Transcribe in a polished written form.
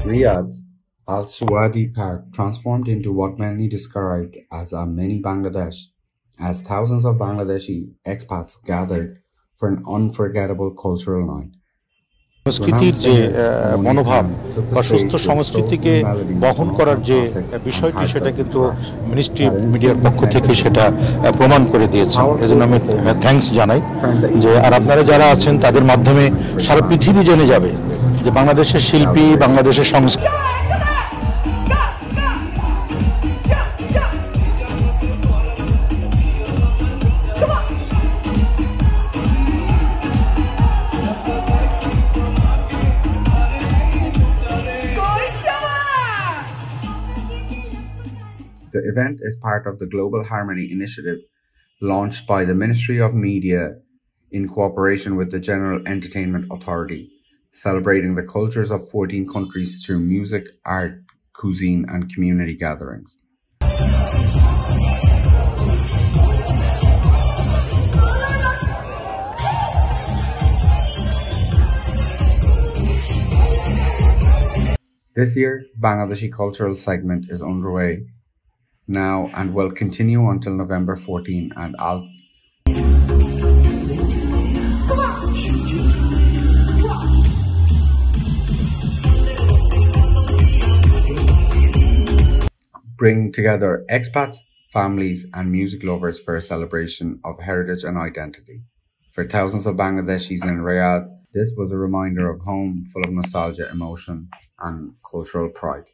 Riyadh's Al Suwadi Park transformed into what many described as a mini Bangladesh, as thousands of Bangladeshi expats gathered for an unforgettable cultural night. সংস্কৃতির যে মনোভাব বা সুস্থ সংস্কৃতিকে বহন করার যে বিষয়টি সেটা কিন্তু মিনিস্ট্রি মিডিয়ার পক্ষ থেকে সেটা প্রমাণ করে দিয়েছে। এজন্য আমি থ্যাঙ্কস জানাই যে আর আপনারা যারা আছেন তাদের মাধ্যমে সারা পৃথিবী জেনে যাবে যে বাংলাদেশের শিল্পী, বাংলাদেশের সংস্কৃতি। The event is part of the Global Harmony initiative launched by the Ministry of Media in cooperation with the General Entertainment Authority, celebrating the cultures of 14 countries through music, art, cuisine, and community gatherings. This year, Bangladeshi cultural segment is underway now and will continue until November 14 and bring together expats, families and music lovers for a celebration of heritage and identity. For thousands of Bangladeshis in Riyadh, this was a reminder of home full of nostalgia, emotion and cultural pride.